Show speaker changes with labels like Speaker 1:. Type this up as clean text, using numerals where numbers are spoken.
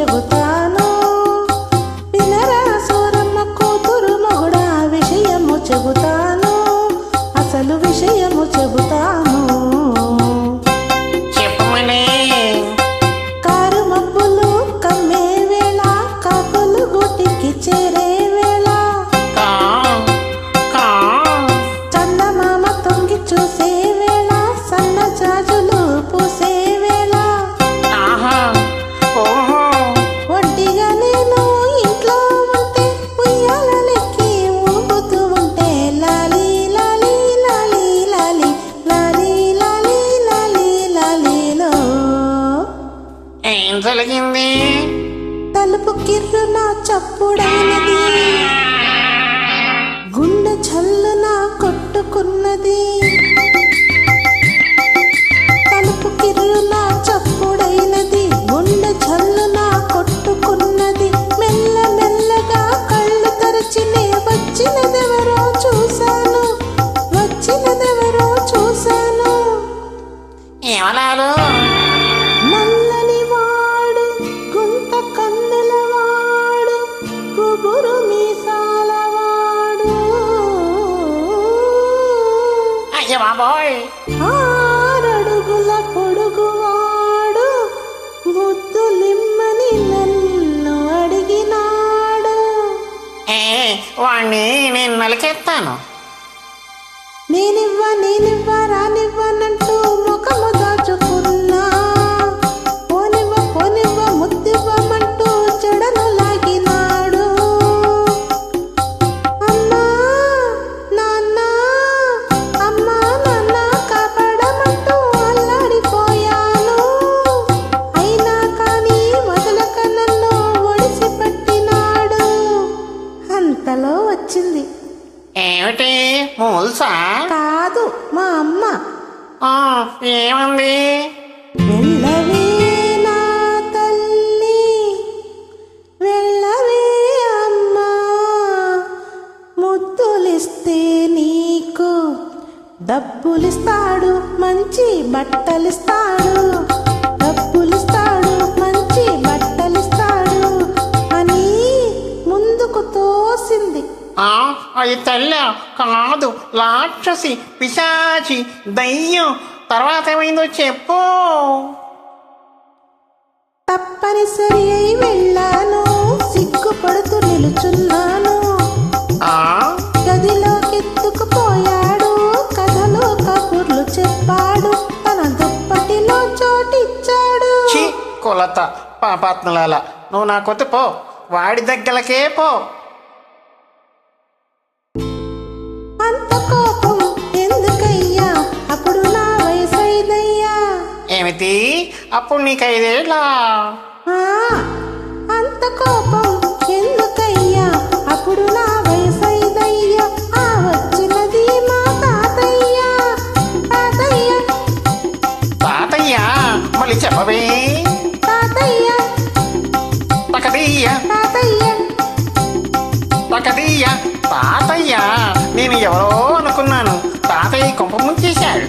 Speaker 1: చెబుతాను, వినరా సూరమ్మ కూతురు మొగుడా విషయము చెబుతాను, అసలు విషయము చెబుతాను.
Speaker 2: చెప్పమనే.
Speaker 1: కారు మబ్బులు కమ్మే వేళ, కాకులు గూటికి చేరే వేళ, చందమామ తొంగి చూసే వేళ, సన్న జాజులు పూసే వేళ, ఒంటిగా నేను ఇంట్లో ఉంటే ఉయ్యాలెక్కి ఊగుతూ ఉంటే లాలి లాలి లాలి లాలి లాలి లాలి లాలి లాలిలో.
Speaker 2: ఏం జరిగింది?
Speaker 1: తలుపు కిర్రున చప్పుడైనది, గుండె చల్లున కొట్టుకున్నది. తలుపు కిర్రున చప్పుడైనది, గుండె చల్లున కొట్టుకున్నది. మెల్ల మెల్లగా కళ్ళు తెరచినే వచ్చినదెవరో చూశాను, వచ్చినదెవరో చూశాను.
Speaker 2: ఏమన్నారు?
Speaker 1: నల్లని వాడు, గుంట కన్నుల వాడు, గుబురు మీసాల వాడు,
Speaker 2: అయ్య బాబోయ్.
Speaker 1: 6 అడుగుల పొడుగువాడు, ముద్దులిమ్మని నన్ను అడిగినాడు.
Speaker 2: వాణ్ణి నేను నలికెత్తాను.
Speaker 1: నేనివ్వ రానివ్వనంటూ ముఖము దాచుకున్నా, పోనివ్వ ముద్దివ్వమంటూ చెడను లాగినాడు. అమ్మా నాన్న కాపాడమంటూ అల్లాడిపోయాను. అయినా కానీ వదలక నన్ను ఒడిసి పట్టినాడు. అంతలో వచ్చింది.
Speaker 2: ఏమిటి మూల్సా?
Speaker 1: కాదు, మా అమ్మ.
Speaker 2: ఏమంది?
Speaker 1: వెళ్ళవే నా తల్లి, వెళ్ళవే అమ్మా, ముద్దులిస్తే నీకు డబ్బులిస్తాడు, మంచి బట్టలిస్తాడు, డబ్బులిస్తాడు, మంచి బట్టలిస్తాడు అని ముందుకు తోసింది.
Speaker 2: అది తెల్ల కాదు, రాక్షసి, పిశాచి, దయ్యం. తర్వాత ఏమైందో చెప్పు.
Speaker 1: తప్పనిసరి అయి వెళ్ళాను, సిగ్గుపడుతూ నిలుచున్నాను. గదిలోకెత్తుకుపోయాడు, కథలు కబుర్లు చెప్పాడు, తన దుప్పటిలో చోటిచ్చాడు.
Speaker 2: కొలత పాపాత్మలాల, నువ్వు నా కొత్త పో, వాడి దగ్గరకే పో.
Speaker 1: అంత కోపం ఎందుకయ్యా, అప్పుడు నా వయసైదయ్యా.
Speaker 2: ఏమిటి? అప్పుడు నీకు 5 ఏళ్ళ?
Speaker 1: అంత కోపం ఎందుకయ్యా, అప్పుడు నా వయసైదయ్యా. వచ్చినది మా తాతయ్య. తాతయ్య
Speaker 2: తాతయ్య మళ్ళీ చెప్పవే.
Speaker 1: తాతయ్య
Speaker 2: పకదీయ
Speaker 1: తాతయ్య
Speaker 2: పకదీయ. తాతయ్య నేను ఎవరో అనుకున్నాను. తాతయ్య కొంప ముంచేశాడు.